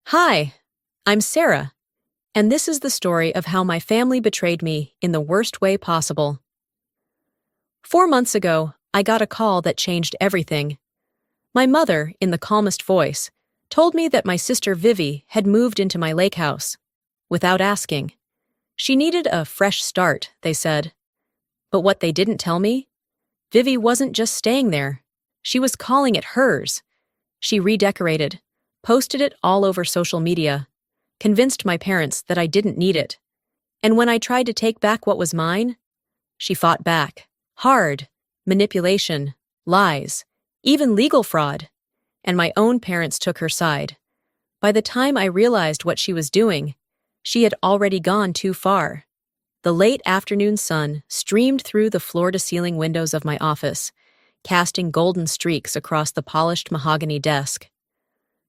Hi, I'm Sarah, and this is the story of how my family betrayed me in the worst way possible. 4 months ago, I got a call that changed everything. My mother, in the calmest voice, told me that my sister Vivi had moved into my lake house. Without asking. She needed a fresh start, they said. But what they didn't tell me? Vivi wasn't just staying there. She was calling it hers. She redecorated, posted it all over social media, convinced my parents that I didn't need it. And when I tried to take back what was mine, she fought back. Hard. Manipulation. Lies. Even legal fraud. And my own parents took her side. By the time I realized what she was doing, she had already gone too far. The late afternoon sun streamed through the floor-to-ceiling windows of my office, casting golden streaks across the polished mahogany desk.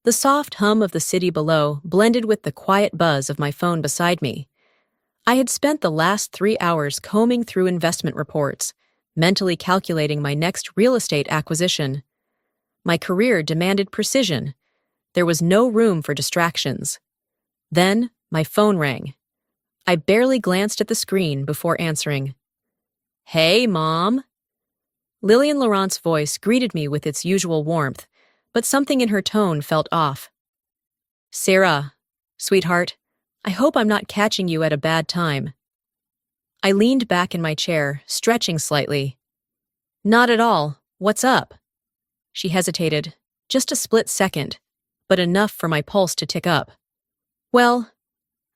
The soft hum of the city below blended with the quiet buzz of my phone beside me. I had spent the last 3 hours combing through investment reports, mentally calculating my next real estate acquisition. My career demanded precision. There was no room for distractions. Then, my phone rang. I barely glanced at the screen before answering. "Hey, Mom." Lillian Laurent's voice greeted me with its usual warmth, but something in her tone felt off. "Sarah, sweetheart, I hope I'm not catching you at a bad time." I leaned back in my chair, stretching slightly. "Not at all. What's up?" She hesitated, just a split second, but enough for my pulse to tick up. "Well,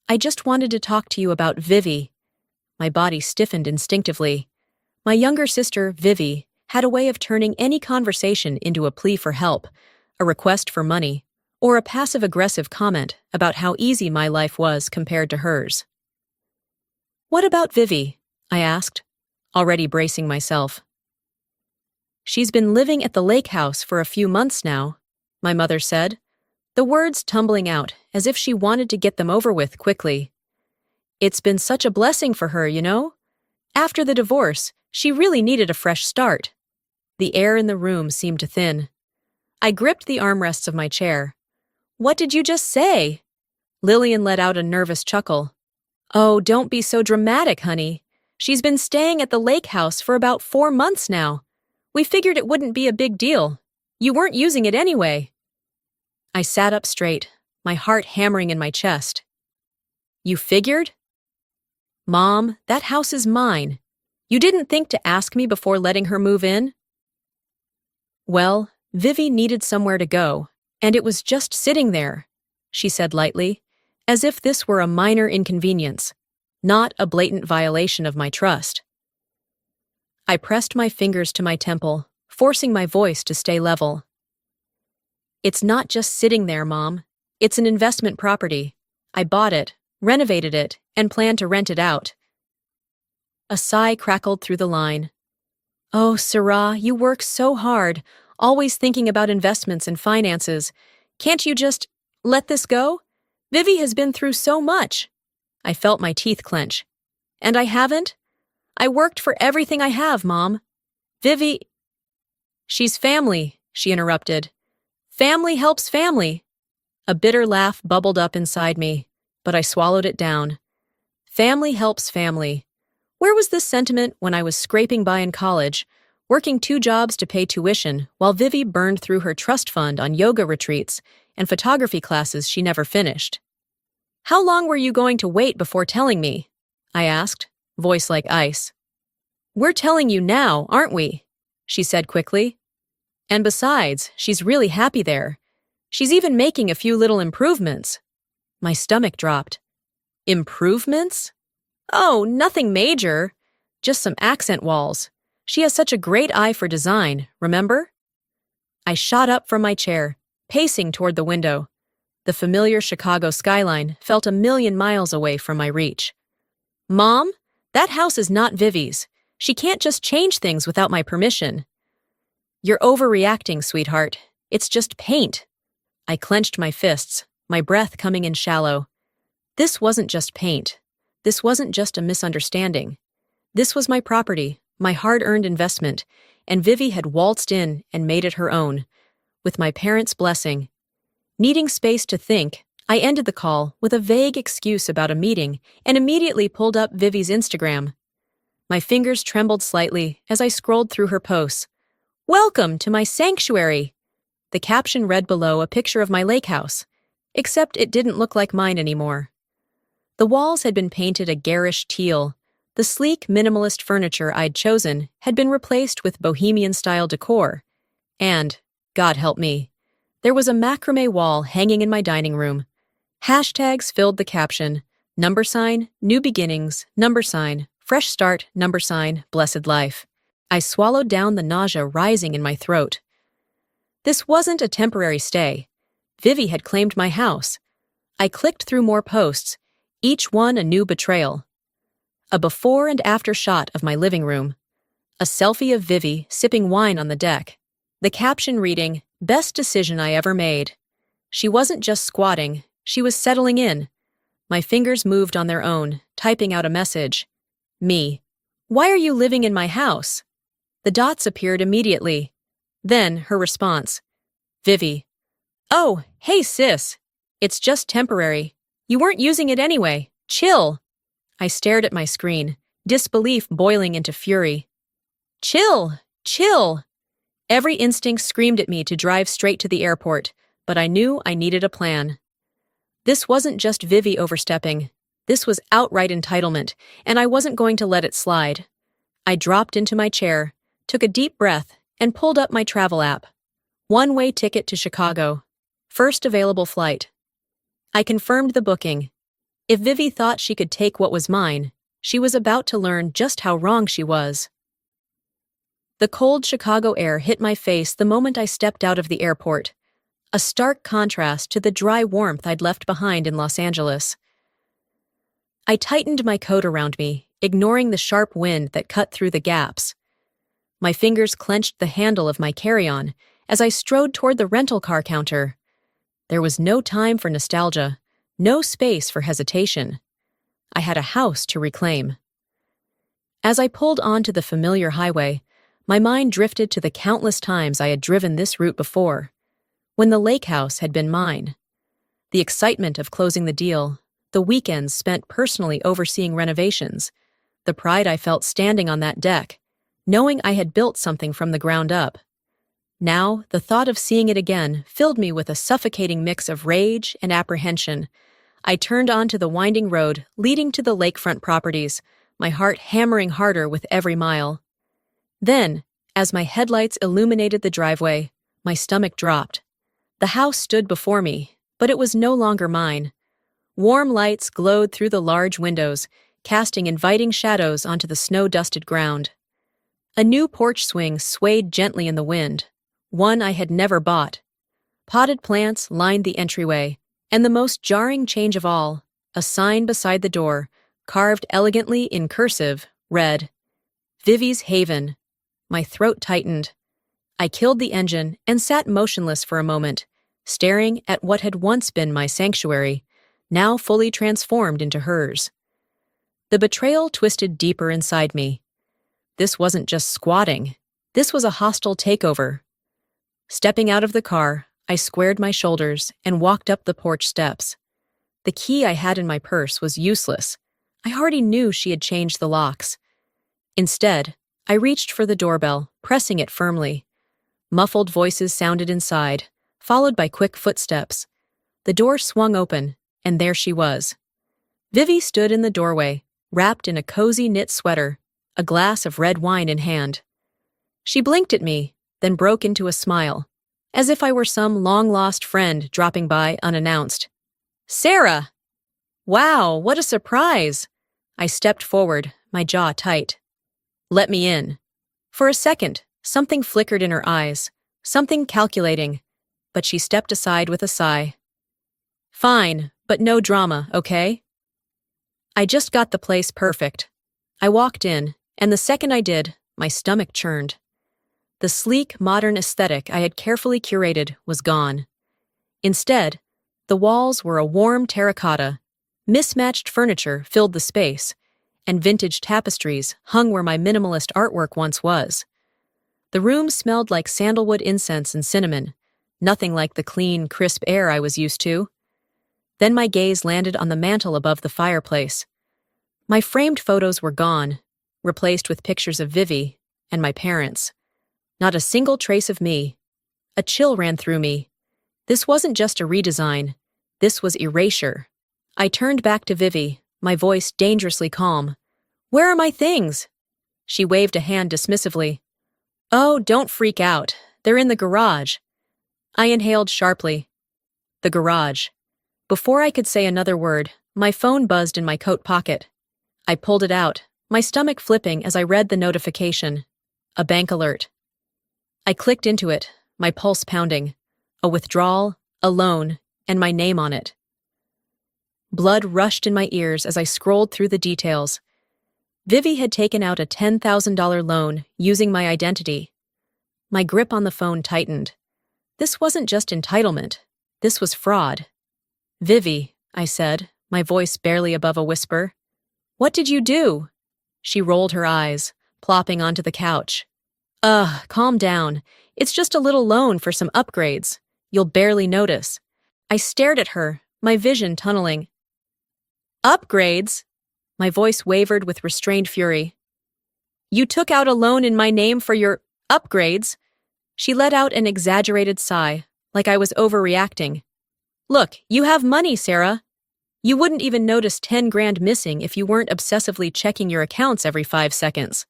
I just wanted to talk to you about Vivi." My body stiffened instinctively. My younger sister, Vivi, had a way of turning any conversation into a plea for help, a request for money, or a passive-aggressive comment about how easy my life was compared to hers. "What about Vivi?" I asked, already bracing myself. "She's been living at the lake house for a few months now," my mother said, the words tumbling out as if she wanted to get them over with quickly. "It's been such a blessing for her, you know? After the divorce, she really needed a fresh start." The air in the room seemed to thin. I gripped the armrests of my chair. "What did you just say?" Lillian let out a nervous chuckle. "Oh, don't be so dramatic, honey. She's been staying at the lake house for about 4 months now. We figured it wouldn't be a big deal. You weren't using it anyway." I sat up straight, my heart hammering in my chest. "You figured?" "Mom, that house is mine. You didn't think to ask me before letting her move in?" "Well, Vivi needed somewhere to go, and it was just sitting there," she said lightly, as if this were a minor inconvenience, not a blatant violation of my trust. I pressed my fingers to my temple, forcing my voice to stay level. "It's not just sitting there, Mom. It's an investment property. I bought it, renovated it, and plan to rent it out." A sigh crackled through the line. "Oh, Sarah, you work so hard, always thinking about investments and finances. Can't you just let this go? Vivi has been through so much." I felt my teeth clench. "And I haven't? I worked for everything I have, Mom. Vivi—" "She's family," she interrupted. "Family helps family." A bitter laugh bubbled up inside me, but I swallowed it down. Family helps family. Where was this sentiment when I was scraping by in college, working 2 jobs to pay tuition while Vivi burned through her trust fund on yoga retreats and photography classes she never finished? "How long were you going to wait before telling me?" I asked, voice like ice. "We're telling you now, aren't we?" she said quickly. "And besides, she's really happy there. She's even making a few little improvements." My stomach dropped. "Improvements?" "Oh, nothing major. Just some accent walls. She has such a great eye for design, remember?" I shot up from my chair, pacing toward the window. The familiar Chicago skyline felt a million miles away from my reach. "Mom, that house is not Vivi's. She can't just change things without my permission." "You're overreacting, sweetheart. It's just paint." I clenched my fists, my breath coming in shallow. This wasn't just paint. This wasn't just a misunderstanding. This was my property, my hard-earned investment, and Vivi had waltzed in and made it her own, with my parents' blessing. Needing space to think, I ended the call with a vague excuse about a meeting and immediately pulled up Vivi's Instagram. My fingers trembled slightly as I scrolled through her posts. "Welcome to my sanctuary." The caption read below a picture of my lake house, except it didn't look like mine anymore. The walls had been painted a garish teal. The sleek, minimalist furniture I'd chosen had been replaced with bohemian-style decor. And, God help me, there was a macrame wall hanging in my dining room. Hashtags filled the caption: $, new beginnings, $, fresh start, $, blessed life. I swallowed down the nausea rising in my throat. This wasn't a temporary stay. Vivi had claimed my house. I clicked through more posts, each one a new betrayal. A before and after shot of my living room. A selfie of Vivi sipping wine on the deck. The caption reading, "Best decision I ever made." She wasn't just squatting, she was settling in. My fingers moved on their own, typing out a message. Me. "Why are you living in my house?" The dots appeared immediately. Then her response. Vivi. "Oh, hey sis. It's just temporary. You weren't using it anyway. Chill." I stared at my screen, disbelief boiling into fury. Chill. Chill. Every instinct screamed at me to drive straight to the airport, but I knew I needed a plan. This wasn't just Vivi overstepping. This was outright entitlement, and I wasn't going to let it slide. I dropped into my chair, took a deep breath, and pulled up my travel app. One-way ticket to Chicago. First available flight. I confirmed the booking. If Vivi thought she could take what was mine, she was about to learn just how wrong she was. The cold Chicago air hit my face the moment I stepped out of the airport, a stark contrast to the dry warmth I'd left behind in Los Angeles. I tightened my coat around me, ignoring the sharp wind that cut through the gaps. My fingers clenched the handle of my carry-on as I strode toward the rental car counter. There was no time for nostalgia, no space for hesitation. I had a house to reclaim. As I pulled onto the familiar highway, my mind drifted to the countless times I had driven this route before, when the lake house had been mine. The excitement of closing the deal, the weekends spent personally overseeing renovations, the pride I felt standing on that deck, knowing I had built something from the ground up. Now, the thought of seeing it again filled me with a suffocating mix of rage and apprehension. I turned onto the winding road leading to the lakefront properties, my heart hammering harder with every mile. Then, as my headlights illuminated the driveway, my stomach dropped. The house stood before me, but it was no longer mine. Warm lights glowed through the large windows, casting inviting shadows onto the snow-dusted ground. A new porch swing swayed gently in the wind, one I had never bought. Potted plants lined the entryway, and the most jarring change of all, a sign beside the door, carved elegantly in cursive, read, "Vivi's Haven." My throat tightened. I killed the engine and sat motionless for a moment, staring at what had once been my sanctuary, now fully transformed into hers. The betrayal twisted deeper inside me. This wasn't just squatting. This was a hostile takeover. Stepping out of the car, I squared my shoulders and walked up the porch steps. The key I had in my purse was useless. I already knew she had changed the locks. Instead, I reached for the doorbell, pressing it firmly. Muffled voices sounded inside, followed by quick footsteps. The door swung open, and there she was. Vivi stood in the doorway, wrapped in a cozy knit sweater, a glass of red wine in hand. She blinked at me, then broke into a smile, as if I were some long-lost friend dropping by unannounced. "Sarah!" "Wow, what a surprise!" I stepped forward, my jaw tight. "Let me in." For a second, something flickered in her eyes, something calculating, but she stepped aside with a sigh. "Fine, but no drama, okay?" I just got the place perfect. I walked in, and the second I did, my stomach churned. The sleek, modern aesthetic I had carefully curated was gone. Instead, the walls were a warm terracotta, mismatched furniture filled the space, and vintage tapestries hung where my minimalist artwork once was. The room smelled like sandalwood incense and cinnamon, nothing like the clean, crisp air I was used to. Then my gaze landed on the mantel above the fireplace. My framed photos were gone, replaced with pictures of Vivi and my parents. Not a single trace of me. A chill ran through me. This wasn't just a redesign. This was erasure. I turned back to Vivi, my voice dangerously calm. "Where are my things?" She waved a hand dismissively. "Oh, don't freak out. They're in the garage." I inhaled sharply. The garage. Before I could say another word, my phone buzzed in my coat pocket. I pulled it out, my stomach flipping as I read the notification. A bank alert. I clicked into it, my pulse pounding. A withdrawal, a loan, and my name on it. Blood rushed in my ears as I scrolled through the details. Vivi had taken out a $10,000 loan using my identity. My grip on the phone tightened. This wasn't just entitlement. This was fraud. "Vivi," I said, my voice barely above a whisper. "What did you do?" She rolled her eyes, plopping onto the couch. Calm down. It's just a little loan for some upgrades. You'll barely notice." I stared at her, my vision tunneling. "Upgrades?" My voice wavered with restrained fury. "You took out a loan in my name for your upgrades?" She let out an exaggerated sigh, like I was overreacting. "Look, you have money, Sarah. You wouldn't even notice 10 grand missing if you weren't obsessively checking your accounts every 5 seconds.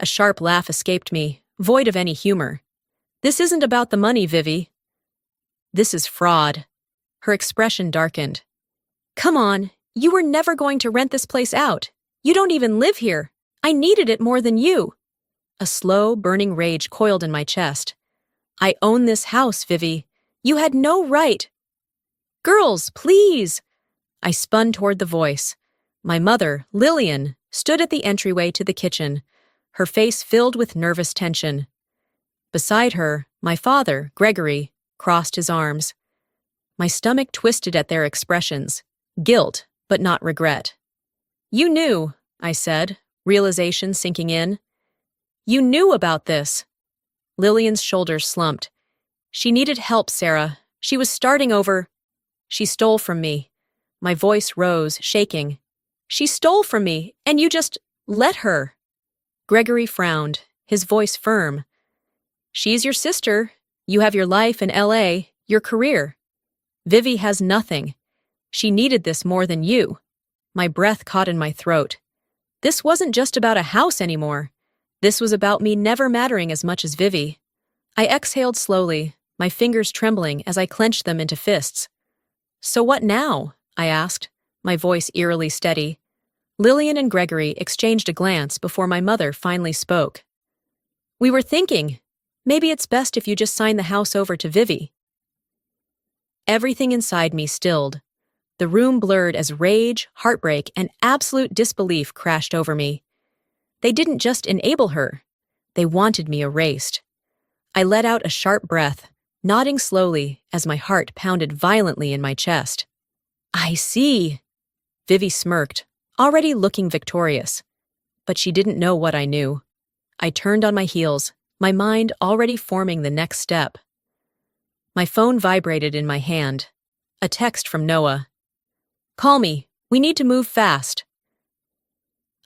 A sharp laugh escaped me, void of any humor. "This isn't about the money, Vivi. This is fraud." Her expression darkened. "Come on, you were never going to rent this place out. You don't even live here. I needed it more than you." A slow, burning rage coiled in my chest. "I own this house, Vivi. You had no right." "Girls, please!" I spun toward the voice. My mother, Lillian, stood at the entryway to the kitchen, her face filled with nervous tension. Beside her, my father, Gregory, crossed his arms. My stomach twisted at their expressions. Guilt, but not regret. "You knew," I said, realization sinking in. "You knew about this." Lillian's shoulders slumped. "She needed help, Sarah. She was starting over." "She stole from me." My voice rose, shaking. "She stole from me, and you just let her." Gregory frowned, his voice firm. "She's your sister. You have your life in LA, your career. Vivi has nothing. She needed this more than you." My breath caught in my throat. This wasn't just about a house anymore. This was about me never mattering as much as Vivi. I exhaled slowly, my fingers trembling as I clenched them into fists. "So what now?" I asked, my voice eerily steady. Lillian and Gregory exchanged a glance before my mother finally spoke. "We were thinking, maybe it's best if you just sign the house over to Vivi." Everything inside me stilled. The room blurred as rage, heartbreak, and absolute disbelief crashed over me. They didn't just enable her. They wanted me erased. I let out a sharp breath, nodding slowly as my heart pounded violently in my chest. "I see." Vivi smirked, already looking victorious. But she didn't know what I knew. I turned on my heels, my mind already forming the next step. My phone vibrated in my hand. A text from Noah. "Call me. We need to move fast."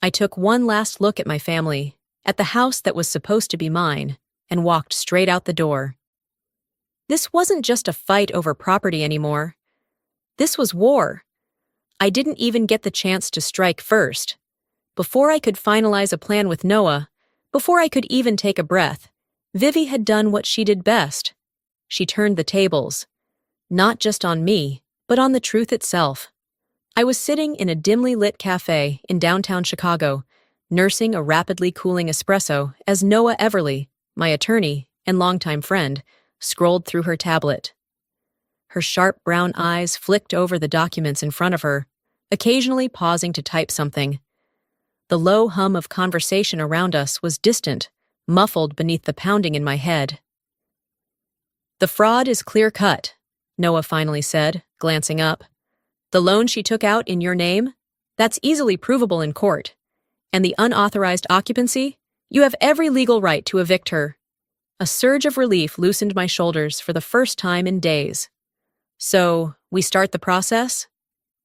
I took one last look at my family, at the house that was supposed to be mine, and walked straight out the door. This wasn't just a fight over property anymore. This was war. I didn't even get the chance to strike first. Before I could finalize a plan with Noah, before I could even take a breath, Vivi had done what she did best. She turned the tables. Not just on me, but on the truth itself. I was sitting in a dimly lit cafe in downtown Chicago, nursing a rapidly cooling espresso as Noah Everly, my attorney and longtime friend, scrolled through her tablet. Her sharp brown eyes flicked over the documents in front of her, occasionally pausing to type something. The low hum of conversation around us was distant, muffled beneath the pounding in my head. "The fraud is clear-cut," Noah finally said, glancing up. "The loan she took out in your name? That's easily provable in court. And the unauthorized occupancy? You have every legal right to evict her." A surge of relief loosened my shoulders for the first time in days. So, we start the process?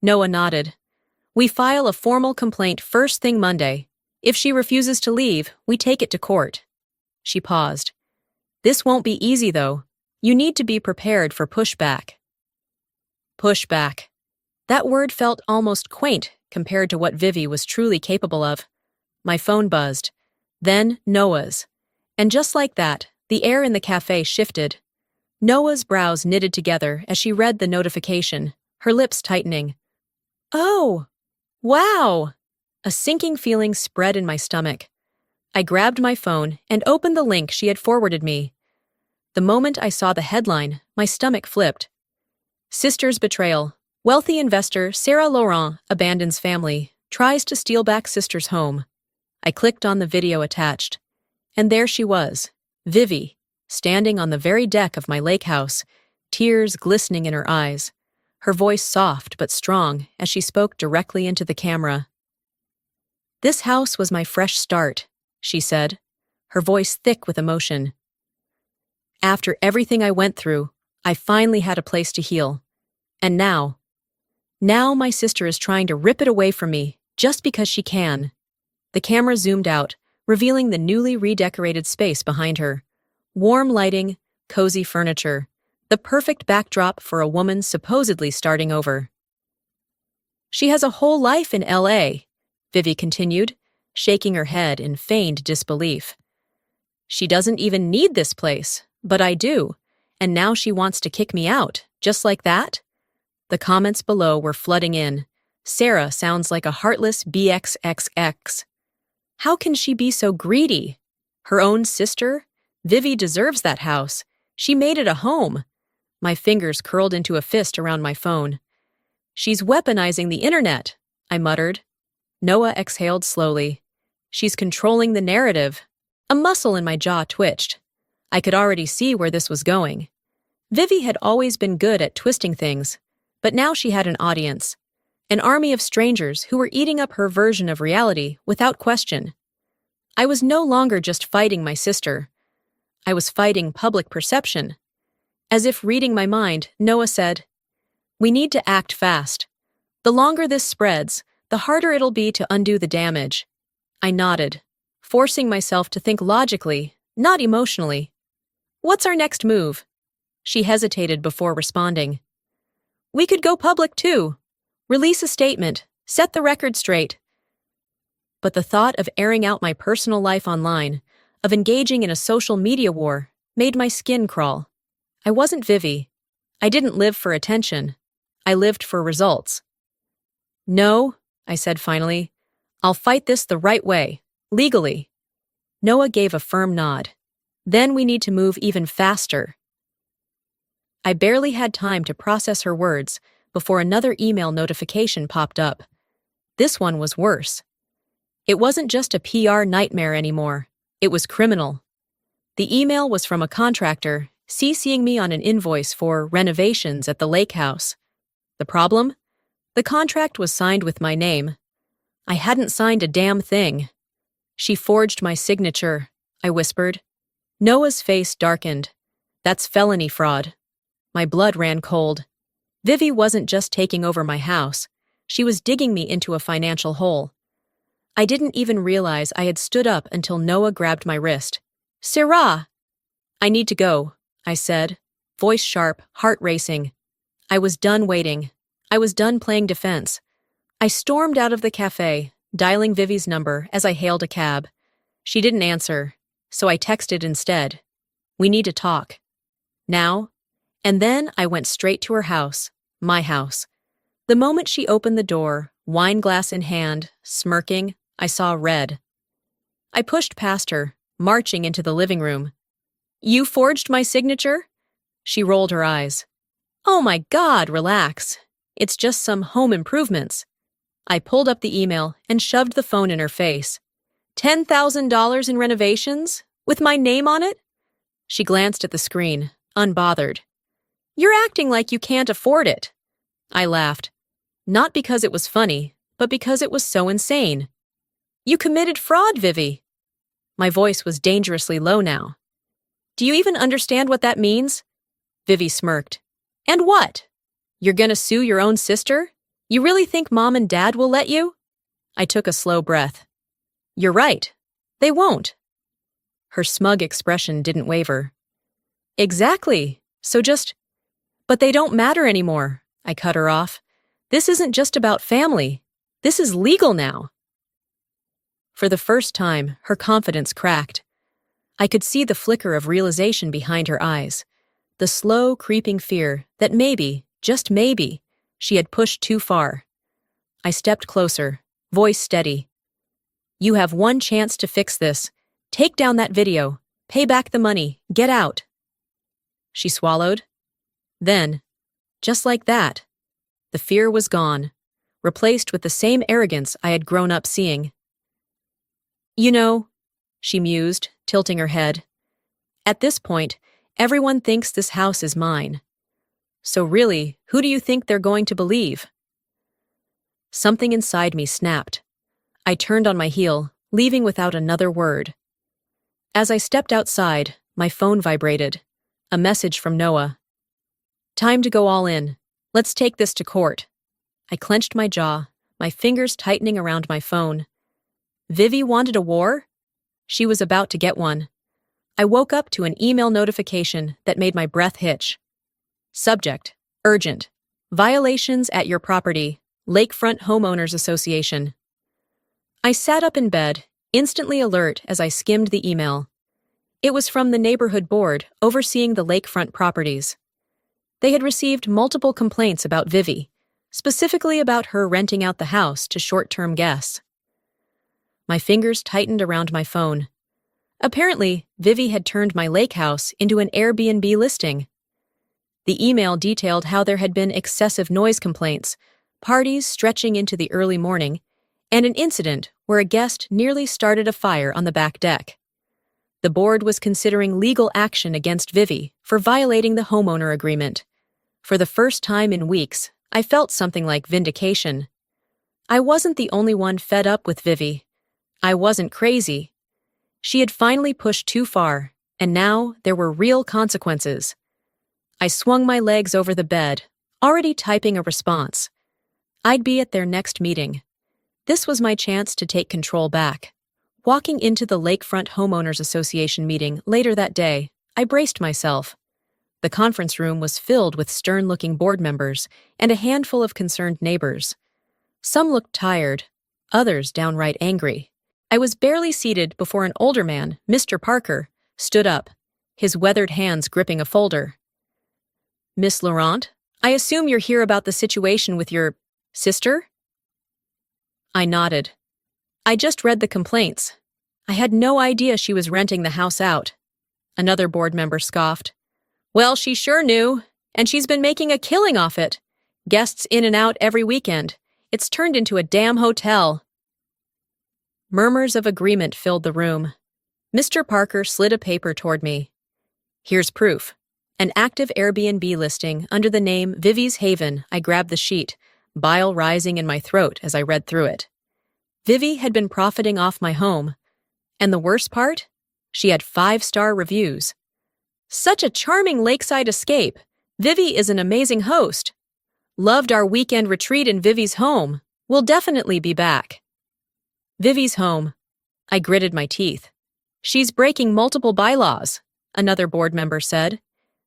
Noah nodded. We file a formal complaint first thing Monday. If she refuses to leave, we take it to court. She paused. This won't be easy, though. You need to be prepared for pushback. Pushback. That word felt almost quaint compared to what Vivi was truly capable of. My phone buzzed. Then Noah's. And just like that, the air in the cafe shifted. Noah's brows knitted together as she read the notification, her lips tightening. Oh! Wow! A sinking feeling spread in my stomach. I grabbed my phone and opened the link she had forwarded me. The moment I saw the headline, my stomach flipped. Sister's betrayal. Wealthy investor Sarah Laurent abandons family, tries to steal back sister's home. I clicked on the video attached. And there she was, Vivi, standing on the very deck of my lake house, tears glistening in her eyes, her voice soft but strong as she spoke directly into the camera. This house was my fresh start, she said, her voice thick with emotion. After everything I went through, I finally had a place to heal. And now my sister is trying to rip it away from me just because she can. The camera zoomed out, revealing the newly redecorated space behind her. Warm lighting, cozy furniture, the perfect backdrop for a woman supposedly starting over. She has a whole life in L.A., Vivi continued, shaking her head in feigned disbelief. She doesn't even need this place, but I do, and now she wants to kick me out, just like that? The comments below were flooding in. Sarah sounds like a heartless BXXX. How can she be so greedy? Her own sister? Vivi deserves that house. She made it a home. My fingers curled into a fist around my phone. She's weaponizing the internet, I muttered. Noah exhaled slowly. She's controlling the narrative. A muscle in my jaw twitched. I could already see where this was going. Vivi had always been good at twisting things, but now she had an audience. An army of strangers who were eating up her version of reality without question. I was no longer just fighting my sister. I was fighting public perception. As if reading my mind, Noah said, "We need to act fast. The longer this spreads, the harder it'll be to undo the damage." I nodded, forcing myself to think logically, not emotionally. "What's our next move?" She hesitated before responding. "We could go public too. Release a statement, set the record straight." But the thought of airing out my personal life online, of engaging in a social media war, made my skin crawl. I wasn't Vivi. I didn't live for attention. I lived for results. "No," I said finally. "I'll fight this the right way, legally." Noah gave a firm nod. "Then we need to move even faster." I barely had time to process her words before another email notification popped up. This one was worse. It wasn't just a PR nightmare anymore. It was criminal. The email was from a contractor CCing me on an invoice for renovations at the lake house. The problem? The contract was signed with my name. I hadn't signed a damn thing. "She forged my signature," I whispered. Noah's face darkened. "That's felony fraud." My blood ran cold. Vivi wasn't just taking over my house. She was digging me into a financial hole. I didn't even realize I had stood up until Noah grabbed my wrist. "Sarah!" "I need to go," I said, voice sharp, heart racing. I was done waiting. I was done playing defense. I stormed out of the cafe, dialing Vivi's number as I hailed a cab. She didn't answer, so I texted instead. "We need to talk. Now?" And then I went straight to her house, my house. The moment she opened the door, wine glass in hand, smirking, I saw red. I pushed past her, marching into the living room. "You forged my signature?" She rolled her eyes. "Oh my God, relax. It's just some home improvements." I pulled up the email and shoved the phone in her face. $10,000 in renovations? With my name on it? She glanced at the screen, unbothered. "You're acting like you can't afford it." I laughed. Not because it was funny, but because it was so insane. "You committed fraud, Vivi." My voice was dangerously low now. "Do you even understand what that means?" Vivi smirked. "And what?" You're gonna sue your own sister? You really think Mom and Dad will let you? I took a slow breath. You're right. They won't. Her smug expression didn't waver. Exactly. But they don't matter anymore, I cut her off. This isn't just about family. This is legal now. For the first time, her confidence cracked. I could see the flicker of realization behind her eyes, the slow, creeping fear that maybe, just maybe, she had pushed too far. I stepped closer, voice steady. You have one chance to fix this. Take down that video. Pay back the money. Get out. She swallowed. Then, just like that, the fear was gone, replaced with the same arrogance I had grown up seeing. You know, she mused, tilting her head. At this point, everyone thinks this house is mine. So really, who do you think they're going to believe? Something inside me snapped. I turned on my heel, leaving without another word. As I stepped outside, my phone vibrated. A message from Noah. Time to go all in. Let's take this to court. I clenched my jaw, my fingers tightening around my phone. Vivi wanted a war? She was about to get one. I woke up to an email notification that made my breath hitch. Subject: urgent. Violations at your property. Lakefront Homeowners Association. I sat up in bed, instantly alert as I skimmed the email. It was from the neighborhood board overseeing the lakefront properties. They had received multiple complaints about Vivi, specifically about her renting out the house to short-term guests. My fingers tightened around my phone. Apparently, Vivi had turned my lake house into an Airbnb listing. The email detailed how there had been excessive noise complaints, parties stretching into the early morning, and an incident where a guest nearly started a fire on the back deck. The board was considering legal action against Vivi for violating the homeowner agreement. For the first time in weeks, I felt something like vindication. I wasn't the only one fed up with Vivi. I wasn't crazy. She had finally pushed too far, and now there were real consequences. I swung my legs over the bed, already typing a response. I'd be at their next meeting. This was my chance to take control back. Walking into the Lakefront Homeowners Association meeting later that day, I braced myself. The conference room was filled with stern-looking board members and a handful of concerned neighbors. Some looked tired, others downright angry. I was barely seated before an older man, Mr. Parker, stood up, his weathered hands gripping a folder. Miss Laurent, I assume you're here about the situation with your sister? I nodded. I just read the complaints. I had no idea she was renting the house out. Another board member scoffed. Well, she sure knew, and she's been making a killing off it. Guests in and out every weekend. It's turned into a damn hotel. Murmurs of agreement filled the room. Mr. Parker slid a paper toward me. Here's proof. An active Airbnb listing under the name Vivi's Haven. I grabbed the sheet, bile rising in my throat as I read through it. Vivi had been profiting off my home. And the worst part? She had 5-star reviews. Such a charming lakeside escape. Vivi is an amazing host. Loved our weekend retreat in Vivi's home. We'll definitely be back. Vivi's home. I gritted my teeth. She's breaking multiple bylaws, another board member said.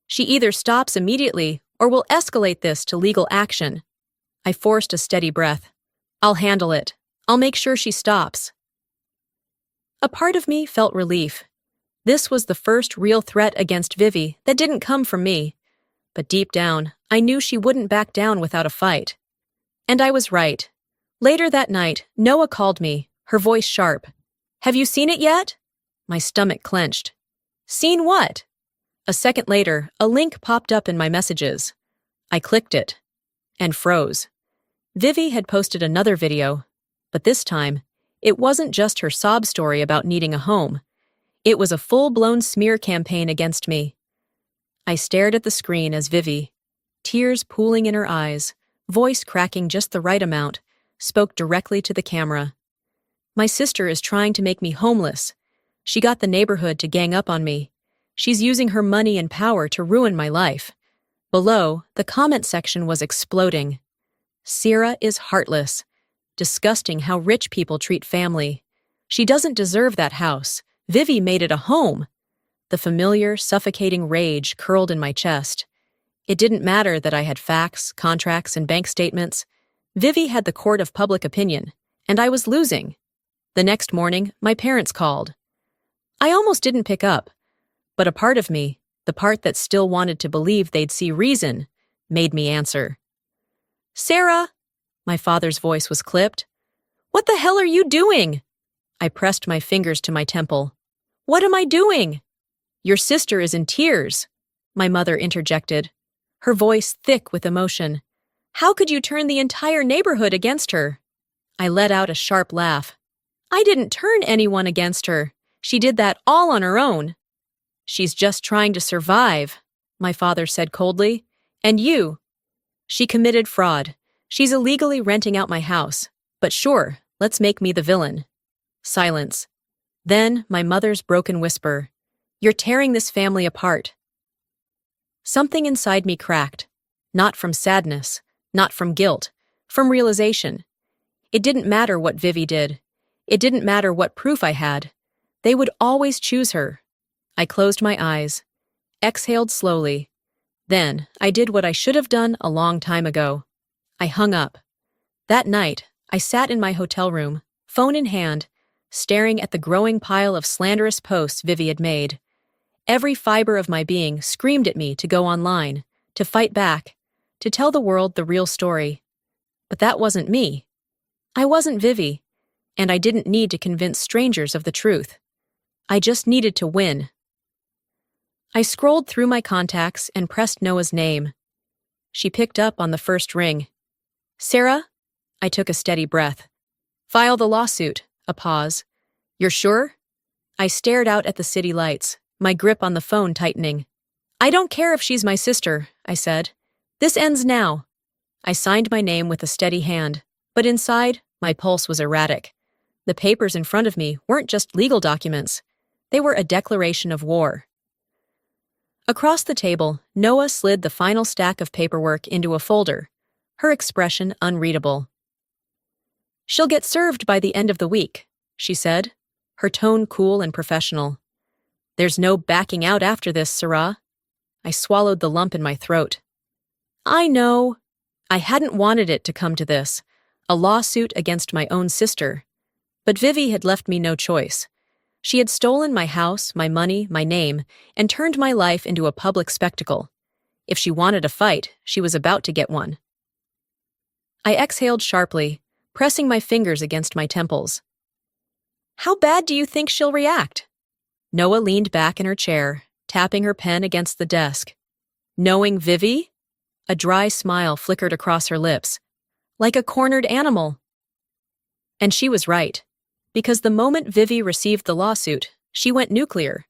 She either stops immediately or will escalate this to legal action. I forced a steady breath. I'll handle it. I'll make sure she stops. A part of me felt relief. This was the first real threat against Vivi that didn't come from me. But deep down, I knew she wouldn't back down without a fight. And I was right. Later that night, Noah called me, her voice sharp. Have you seen it yet? My stomach clenched. Seen what? A second later, a link popped up in my messages. I clicked it and froze. Vivi had posted another video, but this time, it wasn't just her sob story about needing a home. It was a full-blown smear campaign against me. I stared at the screen as Vivi, tears pooling in her eyes, voice cracking just the right amount, spoke directly to the camera. My sister is trying to make me homeless. She got the neighborhood to gang up on me. She's using her money and power to ruin my life. Below, the comment section was exploding. Sierra is heartless. Disgusting how rich people treat family. She doesn't deserve that house. Vivi made it a home. The familiar, suffocating rage curled in my chest. It didn't matter that I had facts, contracts, and bank statements. Vivi had the court of public opinion, and I was losing. The next morning, my parents called. I almost didn't pick up, but a part of me, the part that still wanted to believe they'd see reason, made me answer. Sarah! My father's voice was clipped. What the hell are you doing? I pressed my fingers to my temple. What am I doing? Your sister is in tears, my mother interjected, her voice thick with emotion. How could you turn the entire neighborhood against her? I let out a sharp laugh. I didn't turn anyone against her. She did that all on her own. She's just trying to survive, my father said coldly. And you? She committed fraud. She's illegally renting out my house. But sure, let's make me the villain. Silence. Then my mother's broken whisper. You're tearing this family apart. Something inside me cracked. Not from sadness, not from guilt, from realization. It didn't matter what Vivi did. It didn't matter what proof I had. They would always choose her. I closed my eyes, exhaled slowly. Then I did what I should have done a long time ago. I hung up. That night, I sat in my hotel room, phone in hand, staring at the growing pile of slanderous posts Vivi had made. Every fiber of my being screamed at me to go online, to fight back, to tell the world the real story. But that wasn't me. I wasn't Vivi, and I didn't need to convince strangers of the truth. I just needed to win. I scrolled through my contacts and pressed Noah's name. She picked up on the first ring. Sarah? I took a steady breath. File the lawsuit. A pause. You're sure? I stared out at the city lights, my grip on the phone tightening. I don't care if she's my sister, I said. This ends now. I signed my name with a steady hand, but inside, my pulse was erratic. The papers in front of me weren't just legal documents. They were a declaration of war. Across the table, Noah slid the final stack of paperwork into a folder, her expression unreadable. She'll get served by the end of the week, she said, her tone cool and professional. There's no backing out after this, Sarah. I swallowed the lump in my throat. I know. I hadn't wanted it to come to this, a lawsuit against my own sister. But Vivi had left me no choice. She had stolen my house, my money, my name, and turned my life into a public spectacle. If she wanted a fight, she was about to get one. I exhaled sharply, pressing my fingers against my temples. How bad do you think she'll react? Noah leaned back in her chair, tapping her pen against the desk. Knowing Vivi? A dry smile flickered across her lips. Like a cornered animal. And she was right. Because the moment Vivi received the lawsuit, she went nuclear.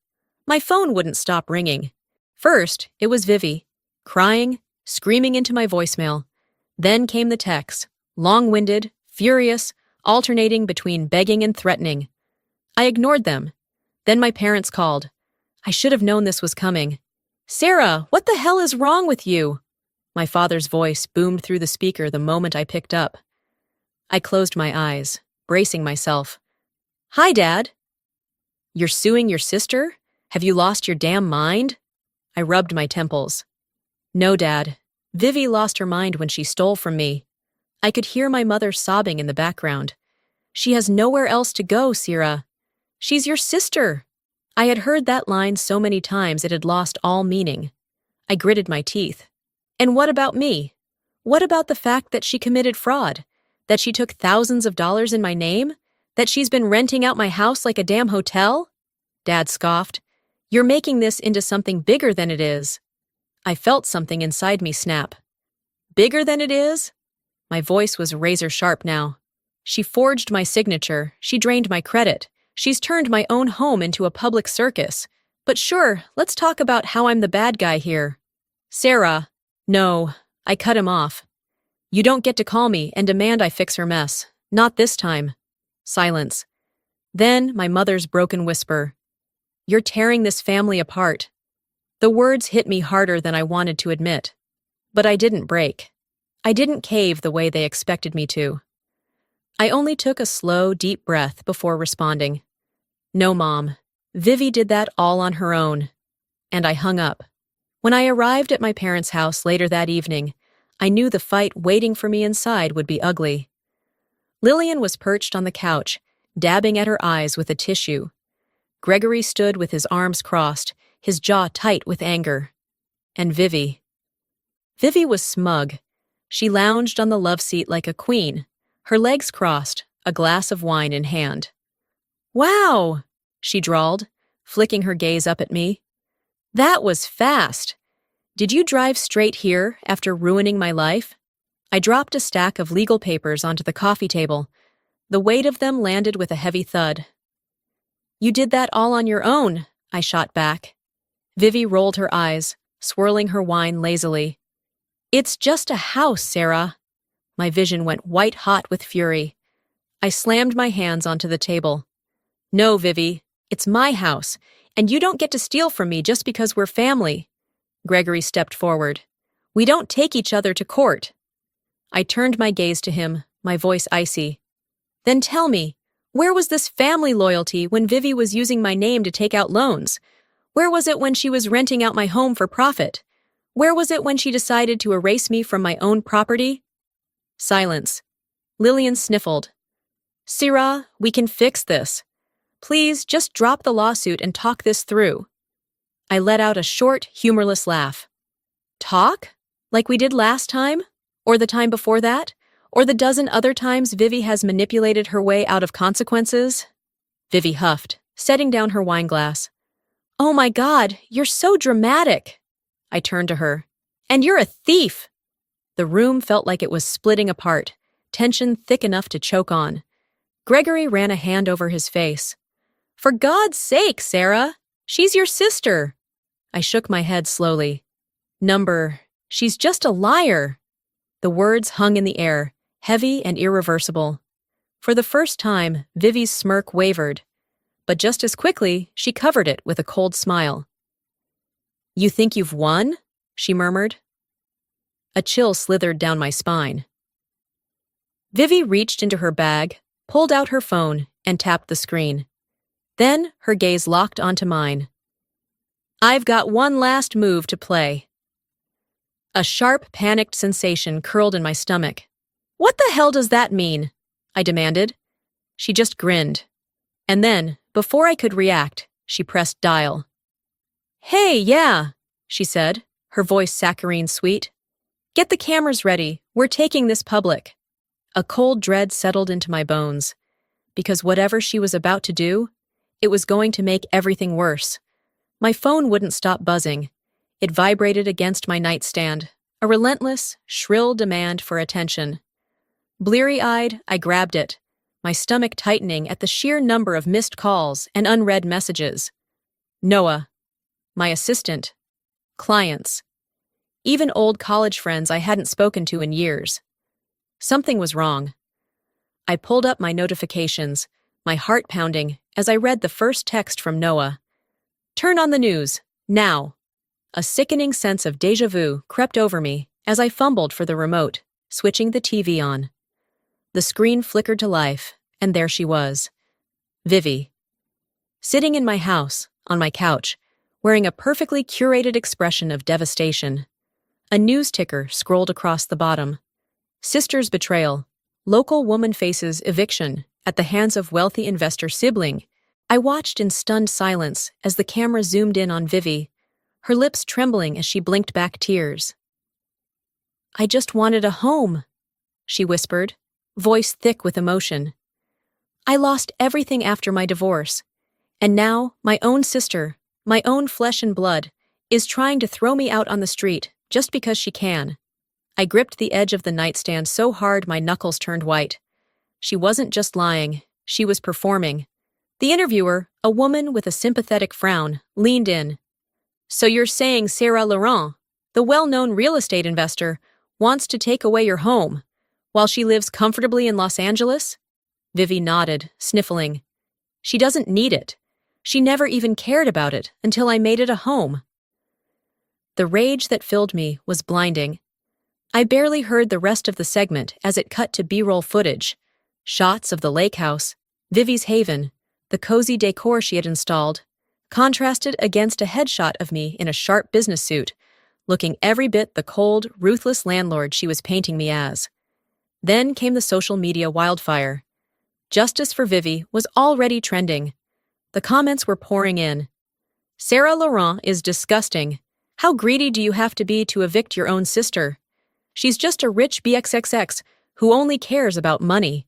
My phone wouldn't stop ringing. First, it was Vivi, crying, screaming into my voicemail. Then came the texts, long-winded, furious, alternating between begging and threatening. I ignored them. Then my parents called. I should have known this was coming. Sarah, what the hell is wrong with you? My father's voice boomed through the speaker the moment I picked up. I closed my eyes, bracing myself. Hi, Dad. You're suing your sister? Have you lost your damn mind? I rubbed my temples. No, Dad. Vivi lost her mind when she stole from me. I could hear my mother sobbing in the background. She has nowhere else to go, Sierra. She's your sister. I had heard that line so many times it had lost all meaning. I gritted my teeth. And what about me? What about the fact that she committed fraud? That she took thousands of dollars in my name? That she's been renting out my house like a damn hotel? Dad scoffed. You're making this into something bigger than it is. I felt something inside me snap. Bigger than it is? My voice was razor sharp now. She forged my signature. She drained my credit. She's turned my own home into a public circus. But sure, let's talk about how I'm the bad guy here. Sarah. No, I cut him off. You don't get to call me and demand I fix her mess. Not this time. Silence. Then my mother's broken whisper. You're tearing this family apart. The words hit me harder than I wanted to admit. But I didn't break. I didn't cave the way they expected me to. I only took a slow, deep breath before responding. No, Mom. Vivi did that all on her own. And I hung up. When I arrived at my parents' house later that evening, I knew the fight waiting for me inside would be ugly. Lillian was perched on the couch, dabbing at her eyes with a tissue. Gregory stood with his arms crossed, his jaw tight with anger. And Vivi. Vivi was smug. She lounged on the love seat like a queen, her legs crossed, a glass of wine in hand. Wow, she drawled, flicking her gaze up at me. That was fast. Did you drive straight here after ruining my life? I dropped a stack of legal papers onto the coffee table. The weight of them landed with a heavy thud. You did that all on your own, I shot back. Vivi rolled her eyes, swirling her wine lazily. It's just a house, Sarah. My vision went white-hot with fury. I slammed my hands onto the table. No, Vivi, it's my house, and you don't get to steal from me just because we're family. Gregory stepped forward. We don't take each other to court. I turned my gaze to him, my voice icy. Then tell me, where was this family loyalty when Vivi was using my name to take out loans? Where was it when she was renting out my home for profit? Where was it when she decided to erase me from my own property? Silence. Lillian sniffled. Syrah, we can fix this. Please, just drop the lawsuit and talk this through. I let out a short, humorless laugh. Talk? Like we did last time? Or the time before that? Or the dozen other times Vivi has manipulated her way out of consequences? Vivi huffed, setting down her wine glass. Oh my God, you're so dramatic. I turned to her. And you're a thief. The room felt like it was splitting apart, tension thick enough to choke on. Gregory ran a hand over his face. For God's sake, Sarah! She's your sister! I shook my head slowly. She's just a liar! The words hung in the air, heavy and irreversible. For the first time, Vivi's smirk wavered, but just as quickly, she covered it with a cold smile. You think you've won? She murmured. A chill slithered down my spine. Vivi reached into her bag, pulled out her phone, and tapped the screen. Then her gaze locked onto mine. I've got one last move to play. A sharp, panicked sensation curled in my stomach. What the hell does that mean? I demanded. She just grinned. And then, before I could react, she pressed dial. Hey, yeah, she said, her voice saccharine sweet. Get the cameras ready. We're taking this public. A cold dread settled into my bones. Because whatever she was about to do, it was going to make everything worse. My phone wouldn't stop buzzing. It vibrated against my nightstand, a relentless, shrill demand for attention. Bleary-eyed, I grabbed it, my stomach tightening at the sheer number of missed calls and unread messages. Noah, my assistant, clients, even old college friends I hadn't spoken to in years. Something was wrong. I pulled up my notifications, my heart pounding, as I read the first text from Noah. Turn on the news, now. A sickening sense of déjà vu crept over me as I fumbled for the remote, switching the TV on. The screen flickered to life, and there she was. Vivi. Sitting in my house, on my couch, wearing a perfectly curated expression of devastation. A news ticker scrolled across the bottom. Sister's betrayal. Local woman faces eviction at the hands of wealthy investor sibling. I watched in stunned silence as the camera zoomed in on Vivi, her lips trembling as she blinked back tears. I just wanted a home, she whispered, voice thick with emotion. I lost everything after my divorce, and now my own sister, my own flesh and blood, is trying to throw me out on the street just because she can. I gripped the edge of the nightstand so hard my knuckles turned white. She wasn't just lying, she was performing. The interviewer, a woman with a sympathetic frown, leaned in. So you're saying Sarah Laurent, the well-known real estate investor, wants to take away your home, while she lives comfortably in Los Angeles? Vivi nodded, sniffling. She doesn't need it. She never even cared about it until I made it a home. The rage that filled me was blinding. I barely heard the rest of the segment as it cut to B-roll footage. Shots of the lake house, Vivi's haven, the cozy decor she had installed, contrasted against a headshot of me in a sharp business suit, looking every bit the cold, ruthless landlord she was painting me as. Then came the social media wildfire. Justice for Vivi was already trending. The comments were pouring in. Sarah Laurent is disgusting. How greedy do you have to be to evict your own sister? She's just a rich BXXX who only cares about money.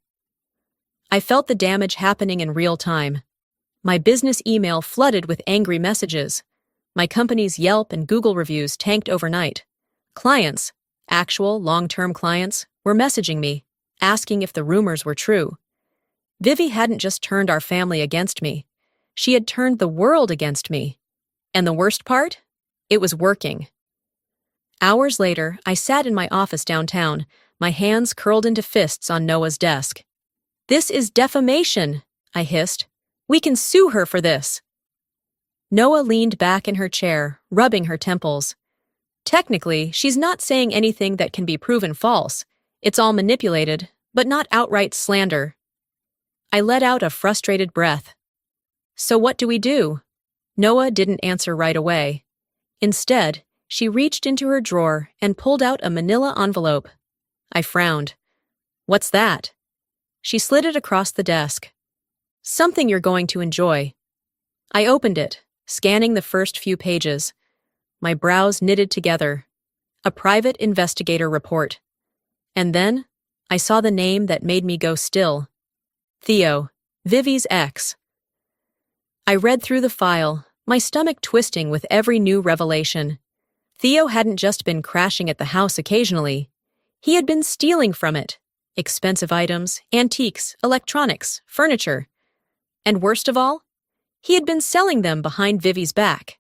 I felt the damage happening in real time. My business email flooded with angry messages. My company's Yelp and Google reviews tanked overnight. Clients, actual long-term clients, were messaging me, asking if the rumors were true. Vivi hadn't just turned our family against me. She had turned the world against me. And the worst part? It was working. Hours later, I sat in my office downtown, my hands curled into fists on Noah's desk. "This is defamation," I hissed. "We can sue her for this." Noah leaned back in her chair, rubbing her temples. "Technically, she's not saying anything that can be proven false. It's all manipulated, but not outright slander." I let out a frustrated breath. "So what do we do?" Noah didn't answer right away. Instead, she reached into her drawer and pulled out a manila envelope. I frowned. "What's that?" She slid it across the desk. "Something you're going to enjoy." I opened it, scanning the first few pages. My brows knitted together. A private investigator report. And then, I saw the name that made me go still. Theo, Vivi's ex. I read through the file, my stomach twisting with every new revelation. Theo hadn't just been crashing at the house occasionally. He had been stealing from it. Expensive items, antiques, electronics, furniture. And worst of all, he had been selling them behind Vivi's back.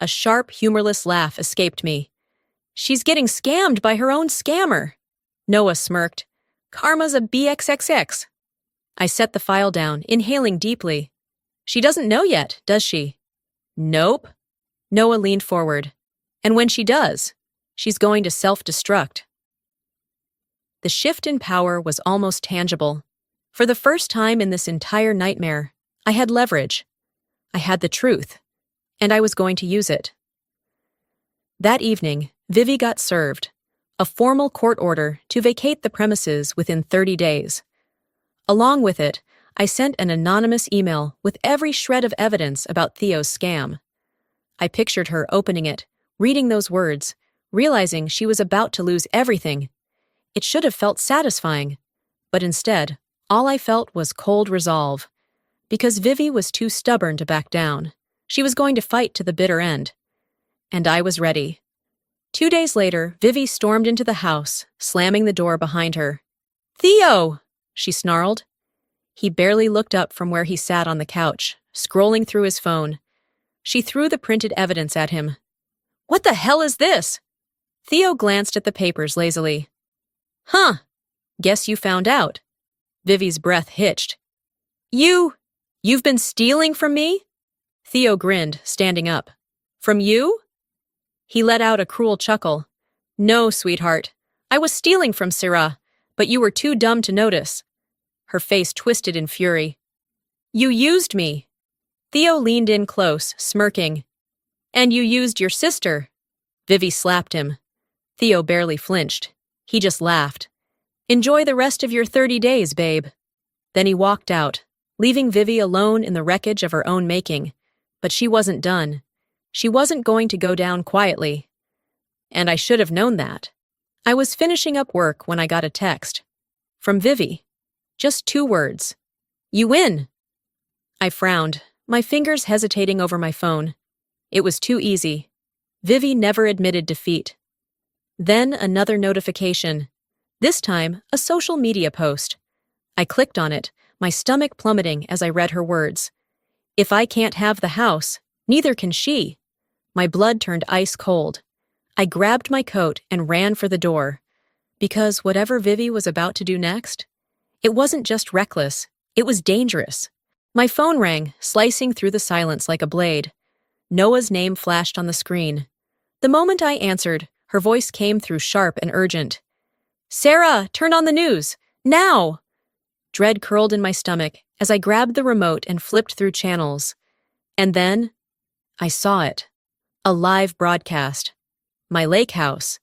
A sharp, humorless laugh escaped me. "She's getting scammed by her own scammer." Noah smirked. "Karma's a BXXX." I set the file down, inhaling deeply. "She doesn't know yet, does she?" "Nope." Noah leaned forward. "And when she does, she's going to self-destruct." The shift in power was almost tangible. For the first time in this entire nightmare, I had leverage. I had the truth, and I was going to use it. That evening, Vivi got served, a formal court order to vacate the premises within 30 days. Along with it, I sent an anonymous email with every shred of evidence about Theo's scam. I pictured her opening it, reading those words, realizing she was about to lose everything. It should have felt satisfying, but instead, all I felt was cold resolve. Because Vivi was too stubborn to back down. She was going to fight to the bitter end. And I was ready. 2 days later, Vivi stormed into the house, slamming the door behind her. "Theo!" she snarled. He barely looked up from where he sat on the couch, scrolling through his phone. She threw the printed evidence at him. "What the hell is this?" Theo glanced at the papers lazily. "Huh, guess you found out." Vivi's breath hitched. You've been stealing from me?" Theo grinned, standing up. "From you?" He let out a cruel chuckle. "No, sweetheart. I was stealing from Sarah, but you were too dumb to notice." Her face twisted in fury. "You used me." Theo leaned in close, smirking. "And you used your sister." Vivi slapped him. Theo barely flinched. He just laughed. "Enjoy the rest of your 30 days, babe." Then he walked out, leaving Vivi alone in the wreckage of her own making. But she wasn't done. She wasn't going to go down quietly. And I should have known that. I was finishing up work when I got a text. From Vivi. Just 2 words. "You win." I frowned, my fingers hesitating over my phone. It was too easy. Vivi never admitted defeat. Then another notification. This time, a social media post. I clicked on it, my stomach plummeting as I read her words. "If I can't have the house, neither can she." My blood turned ice cold. I grabbed my coat and ran for the door. Because whatever Vivi was about to do next, it wasn't just reckless, it was dangerous. My phone rang, slicing through the silence like a blade. Noah's name flashed on the screen. The moment I answered, Her voice came through sharp and urgent. "Sarah, turn on the news! Now!" Dread curled in my stomach as I grabbed the remote and flipped through channels. And then, I saw it. A live broadcast. My lake house.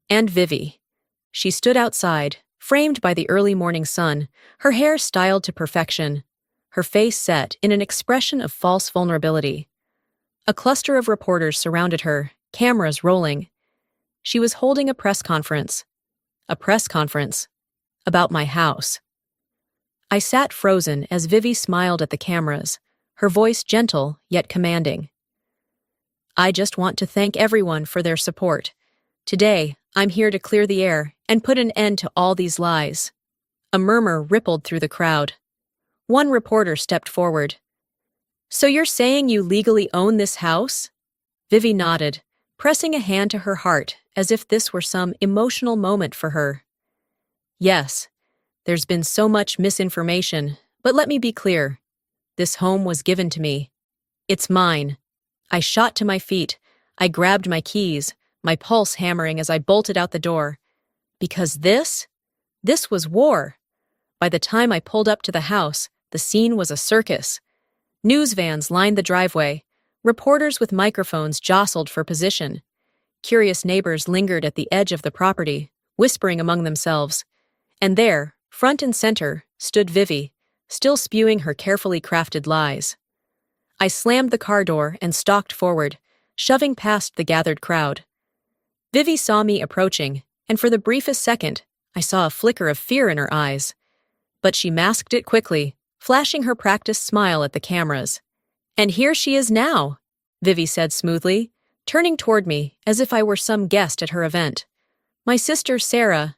And Vivi. She stood outside, framed by the early morning sun, her hair styled to perfection, her face set in an expression of false vulnerability. A cluster of reporters surrounded her, cameras rolling. She was holding a press conference. A press conference. About my house. I sat frozen as Vivi smiled at the cameras, her voice gentle yet commanding. "I just want to thank everyone for their support. Today, I'm here to clear the air and put an end to all these lies." A murmur rippled through the crowd. One reporter stepped forward. "So you're saying you legally own this house?" Vivi nodded, pressing a hand to her heart as if this were some emotional moment for her. "Yes, there's been so much misinformation, but let me be clear. This home was given to me. It's mine." I shot to my feet. I grabbed my keys, my pulse hammering as I bolted out the door. Because this was war. By the time I pulled up to the house, the scene was a circus. News vans lined the driveway. Reporters with microphones jostled for position. Curious neighbors lingered at the edge of the property, whispering among themselves. And there, front and center, stood Vivi, still spewing her carefully crafted lies. I slammed the car door and stalked forward, shoving past the gathered crowd. Vivi saw me approaching, and for the briefest second, I saw a flicker of fear in her eyes. But she masked it quickly, flashing her practiced smile at the cameras. "And here she is now," Vivi said smoothly, turning toward me as if I were some guest at her event. "My sister, Sarah.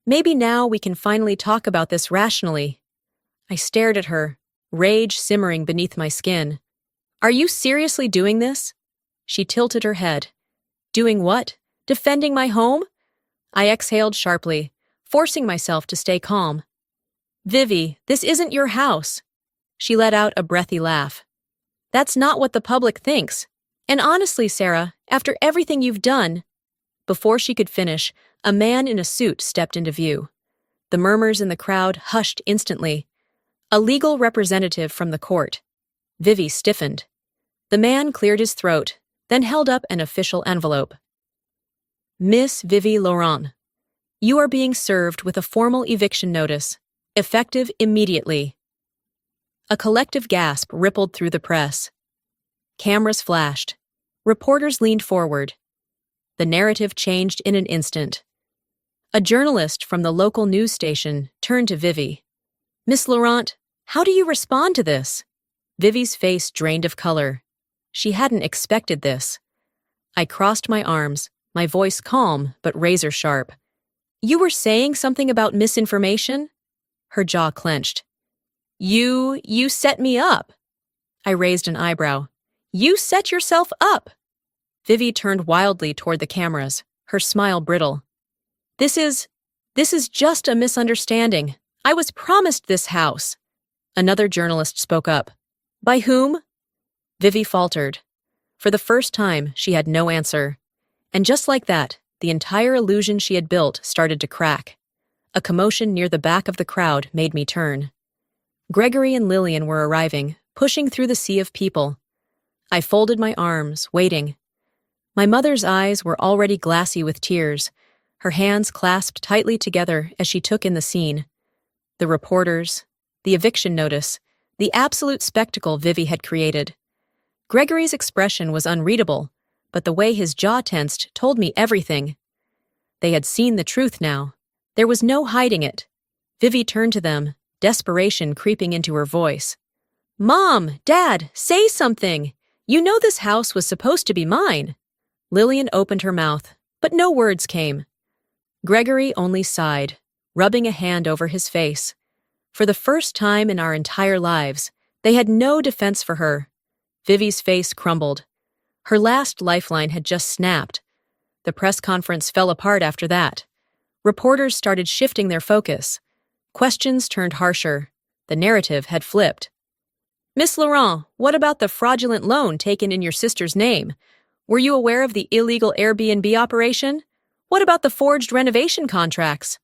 Maybe now we can finally talk about this rationally." I stared at her, rage simmering beneath my skin. "Are you seriously doing this?" She tilted her head. "Doing what? Defending my home?" I exhaled sharply, forcing myself to stay calm. "Vivi, this isn't your house." She let out a breathy laugh. "That's not what the public thinks. And honestly, Sarah, after everything you've done—" Before she could finish, a man in a suit stepped into view. The murmurs in the crowd hushed instantly. A legal representative from the court. Vivi stiffened. The man cleared his throat, then held up an official envelope. "Miss Vivi Laurent, you are being served with a formal eviction notice, effective immediately." A collective gasp rippled through the press. Cameras flashed. Reporters leaned forward. The narrative changed in an instant. A journalist from the local news station turned to Vivi. "Miss Laurent, how do you respond to this?" Vivi's face drained of color. She hadn't expected this. I crossed my arms, my voice calm but razor-sharp. "You were saying something about misinformation?" Her jaw clenched. You set me up." I raised an eyebrow. "You set yourself up." Vivi turned wildly toward the cameras, her smile brittle. This is just a misunderstanding. I was promised this house." Another journalist spoke up. "By whom?" Vivi faltered. For the first time, she had no answer. And just like that, the entire illusion she had built started to crack. A commotion near the back of the crowd made me turn. Gregory and Lillian were arriving, pushing through the sea of people. I folded my arms, waiting. My mother's eyes were already glassy with tears, her hands clasped tightly together as she took in the scene. The reporters, the eviction notice, the absolute spectacle Vivi had created. Gregory's expression was unreadable, but the way his jaw tensed told me everything. They had seen the truth now. There was no hiding it. Vivi turned to them, desperation creeping into her voice. "Mom, Dad, say something! You know this house was supposed to be mine." Lillian opened her mouth, but no words came. Gregory only sighed, rubbing a hand over his face. For the first time in our entire lives, they had no defense for her. Vivi's face crumbled. Her last lifeline had just snapped. The press conference fell apart after that. Reporters started shifting their focus. Questions turned harsher. The narrative had flipped. "Miss Laurent, what about the fraudulent loan taken in your sister's name? Were you aware of the illegal Airbnb operation? What about the forged renovation contracts?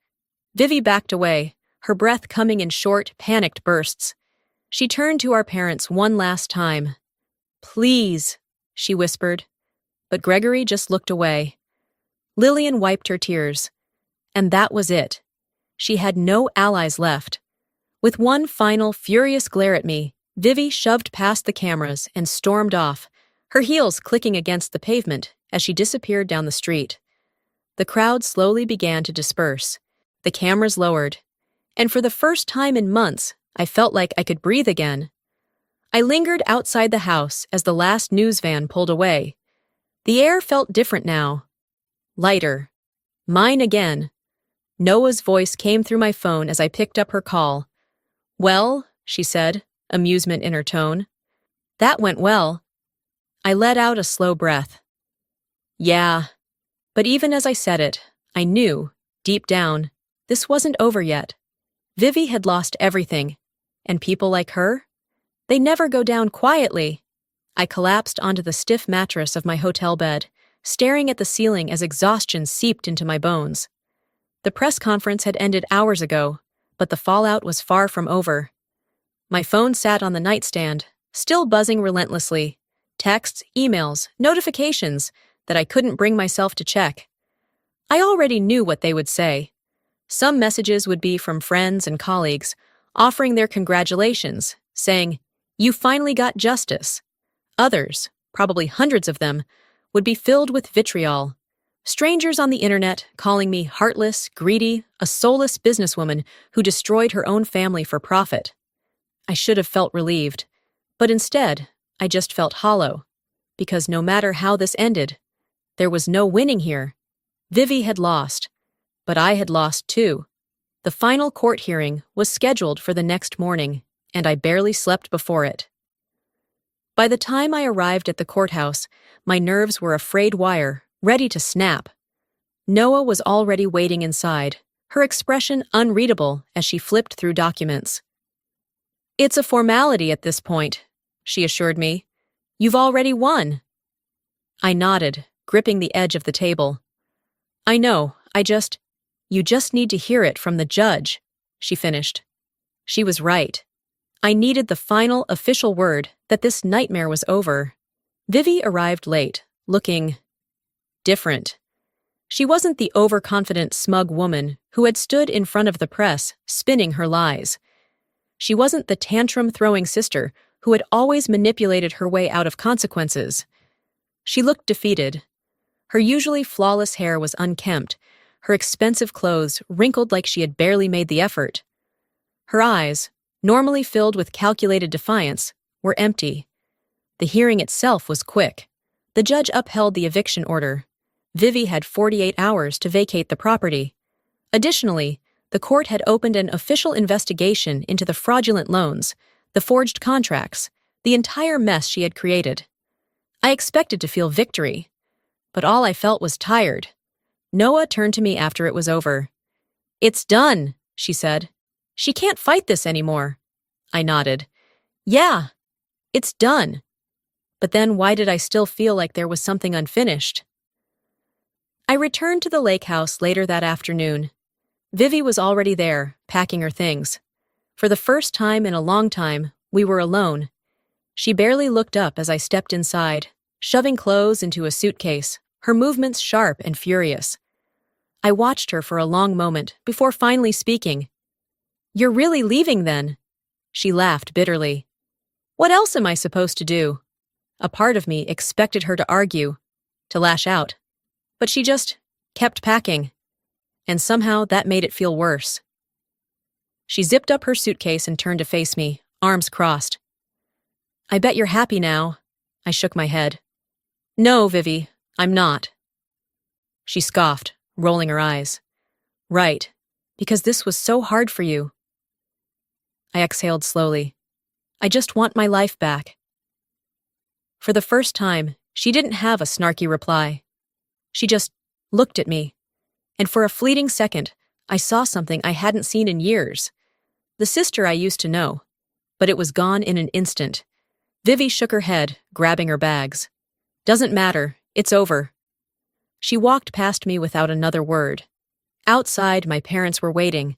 Vivi backed away, her breath coming in short, panicked bursts. She turned to our parents one last time. Please, she whispered. But Gregory just looked away. Lillian wiped her tears. And that was it. She had no allies left. With one final, furious glare at me, Vivi shoved past the cameras and stormed off, her heels clicking against the pavement as she disappeared down the street. The crowd slowly began to disperse. The cameras lowered. And for the first time in months, I felt like I could breathe again. I lingered outside the house as the last news van pulled away. The air felt different now. Lighter. Mine again. Noah's voice came through my phone as I picked up her call. Well, she said, amusement in her tone. That went well. I let out a slow breath. Yeah. But even as I said it, I knew, deep down, this wasn't over yet. Vivi had lost everything. And people like her? They never go down quietly. I collapsed onto the stiff mattress of my hotel bed, staring at the ceiling as exhaustion seeped into my bones. The press conference had ended hours ago, but the fallout was far from over. My phone sat on the nightstand, still buzzing relentlessly. Texts, emails, notifications that I couldn't bring myself to check. I already knew what they would say. Some messages would be from friends and colleagues, offering their congratulations, saying, "You finally got justice." Others, probably hundreds of them, would be filled with vitriol. Strangers on the internet calling me heartless, greedy, a soulless businesswoman who destroyed her own family for profit. I should have felt relieved, but instead, I just felt hollow, because no matter how this ended, there was no winning here. Vivi had lost, but I had lost too. The final court hearing was scheduled for the next morning, and I barely slept before it. By the time I arrived at the courthouse, my nerves were a frayed wire, ready to snap. Noah was already waiting inside, her expression unreadable as she flipped through documents. "It's a formality at this point," she assured me. "You've already won." I nodded, gripping the edge of the table. "I know, you just need to hear it from the judge," she finished. She was right. I needed the final official word that this nightmare was over. Vivi arrived late, looking different. She wasn't the overconfident, smug woman who had stood in front of the press, spinning her lies. She wasn't the tantrum-throwing sister who had always manipulated her way out of consequences. She looked defeated. Her usually flawless hair was unkempt, her expensive clothes wrinkled like she had barely made the effort. Her eyes, normally filled with calculated defiance, were empty. The hearing itself was quick. The judge upheld the eviction order. Vivi had 48 hours to vacate the property. Additionally, the court had opened an official investigation into the fraudulent loans, the forged contracts, the entire mess she had created. I expected to feel victory, but all I felt was tired. Noah turned to me after it was over. "It's done," she said. "She can't fight this anymore." I nodded. "Yeah, it's done." But then why did I still feel like there was something unfinished? I returned to the lake house later that afternoon. Vivi was already there, packing her things. For the first time in a long time, we were alone. She barely looked up as I stepped inside, shoving clothes into a suitcase, her movements sharp and furious. I watched her for a long moment before finally speaking. "You're really leaving then?" She laughed bitterly. "What else am I supposed to do?" A part of me expected her to argue, to lash out. But she just kept packing. And somehow that made it feel worse. She zipped up her suitcase and turned to face me, arms crossed. "I bet you're happy now." I shook my head. "No, Vivi, I'm not." She scoffed, rolling her eyes. "Right, because this was so hard for you." I exhaled slowly. "I just want my life back." For the first time, she didn't have a snarky reply. She just looked at me, and for a fleeting second, I saw something I hadn't seen in years. The sister I used to know, but it was gone in an instant. Vivi shook her head, grabbing her bags. "Doesn't matter, it's over." She walked past me without another word. Outside, my parents were waiting.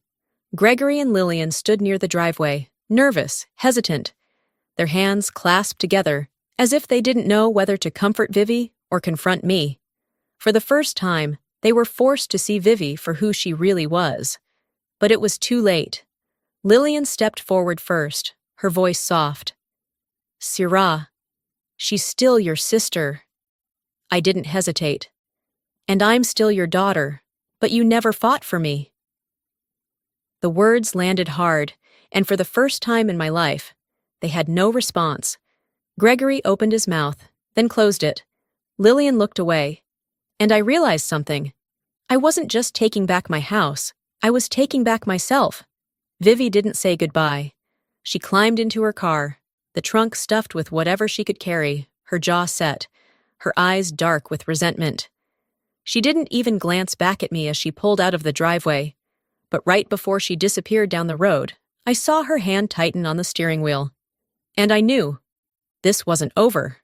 Gregory and Lillian stood near the driveway, nervous, hesitant, their hands clasped together, as if they didn't know whether to comfort Vivi or confront me. For the first time, they were forced to see Vivi for who she really was. But it was too late. Lillian stepped forward first, her voice soft. "Syrah, she's still your sister." I didn't hesitate. "And I'm still your daughter, but you never fought for me." The words landed hard, and for the first time in my life, they had no response. Gregory opened his mouth, then closed it. Lillian looked away. And I realized something. I wasn't just taking back my house, I was taking back myself. Vivi didn't say goodbye. She climbed into her car, the trunk stuffed with whatever she could carry, her jaw set, her eyes dark with resentment. She didn't even glance back at me as she pulled out of the driveway. But right before she disappeared down the road, I saw her hand tighten on the steering wheel. And I knew. This wasn't over.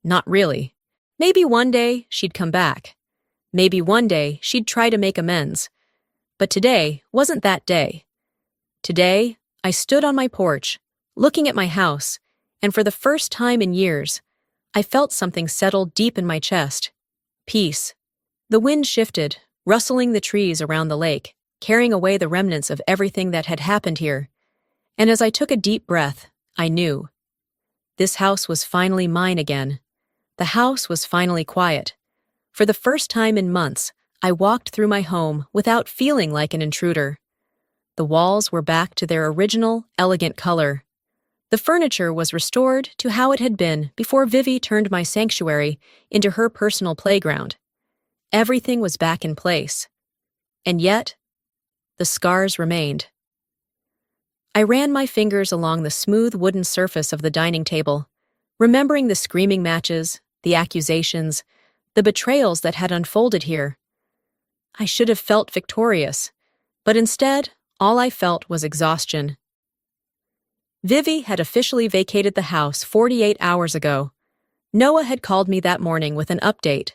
Not really. Maybe one day she'd come back. Maybe one day she'd try to make amends. But today wasn't that day. Today, I stood on my porch, looking at my house, and for the first time in years, I felt something settle deep in my chest. Peace. The wind shifted, rustling the trees around the lake, carrying away the remnants of everything that had happened here. And as I took a deep breath, I knew. This house was finally mine again. The house was finally quiet. For the first time in months, I walked through my home without feeling like an intruder. The walls were back to their original, elegant color. The furniture was restored to how it had been before Vivi turned my sanctuary into her personal playground. Everything was back in place. And yet, the scars remained. I ran my fingers along the smooth wooden surface of the dining table, remembering the screaming matches, the accusations, the betrayals that had unfolded here. I should have felt victorious, but instead, all I felt was exhaustion. Vivi had officially vacated the house 48 hours ago. Noah had called me that morning with an update.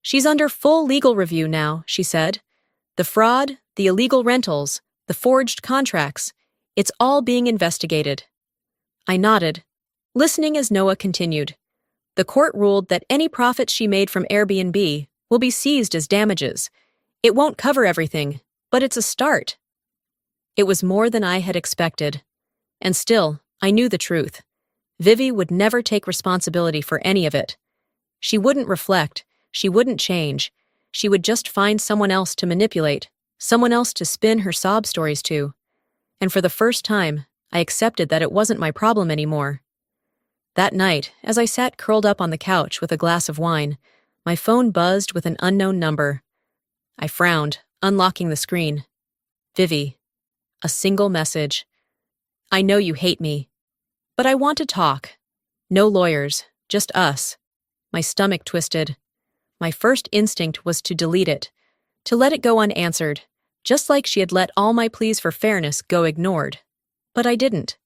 "She's under full legal review now," she said. "The fraud, the illegal rentals, the forged contracts, it's all being investigated." I nodded, listening as Noah continued. "The court ruled that any profits she made from Airbnb will be seized as damages. It won't cover everything, but it's a start." It was more than I had expected. And still, I knew the truth. Vivi would never take responsibility for any of it. She wouldn't reflect, she wouldn't change. She would just find someone else to manipulate, someone else to spin her sob stories to. And for the first time, I accepted that it wasn't my problem anymore. That night, as I sat curled up on the couch with a glass of wine, my phone buzzed with an unknown number. I frowned, unlocking the screen. Vivi. A single message. "I know you hate me, but I want to talk. No lawyers, just us." My stomach twisted. My first instinct was to delete it, to let it go unanswered, just like she had let all my pleas for fairness go ignored. But I didn't.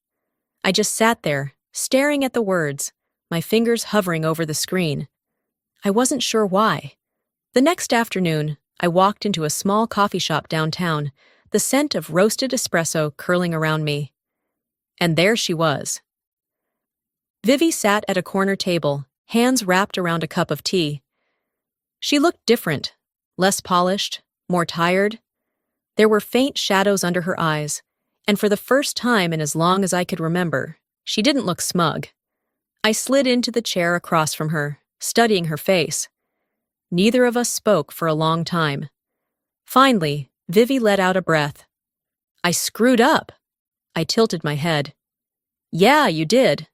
I just sat there, staring at the words, my fingers hovering over the screen. I wasn't sure why. The next afternoon, I walked into a small coffee shop downtown, the scent of roasted espresso curling around me. And there she was. Vivi sat at a corner table, hands wrapped around a cup of tea. She looked different, less polished, more tired. There were faint shadows under her eyes, and for the first time in as long as I could remember, she didn't look smug. I slid into the chair across from her, studying her face. Neither of us spoke for a long time. Finally, Vivi let out a breath. "I screwed up." I tilted my head. "Yeah, you did."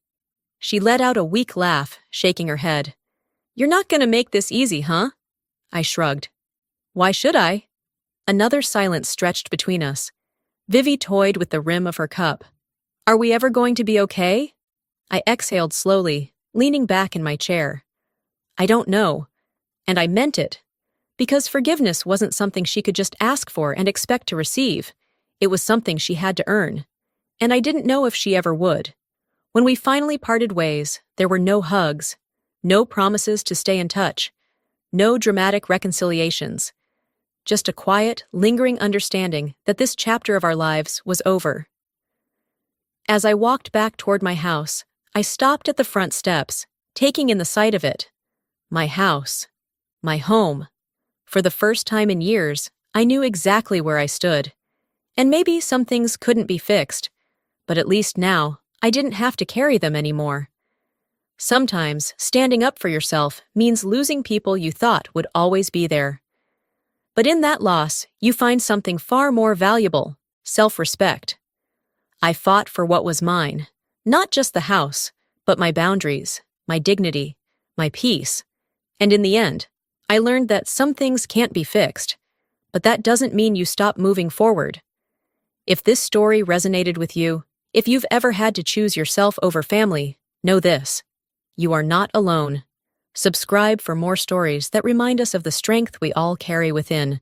She let out a weak laugh, shaking her head. "You're not gonna make this easy, huh?" I shrugged. "Why should I?" Another silence stretched between us. Vivi toyed with the rim of her cup. "Are we ever going to be okay?" I exhaled slowly, leaning back in my chair. "I don't know." And I meant it. Because forgiveness wasn't something she could just ask for and expect to receive. It was something she had to earn. And I didn't know if she ever would. When we finally parted ways, there were no hugs, no promises to stay in touch, No dramatic reconciliations. Just a quiet, lingering understanding that this chapter of our lives was over. As I walked back toward my house, I stopped at the front steps, taking in the sight of it. My house. My home. For the first time in years, I knew exactly where I stood. And maybe some things couldn't be fixed, but at least now, I didn't have to carry them anymore. Sometimes, standing up for yourself means losing people you thought would always be there. But in that loss, you find something far more valuable: self-respect. I fought for what was mine, not just the house, but my boundaries, my dignity, my peace. And in the end, I learned that some things can't be fixed, but that doesn't mean you stop moving forward. If this story resonated with you, if you've ever had to choose yourself over family, know this: you are not alone. Subscribe for more stories that remind us of the strength we all carry within.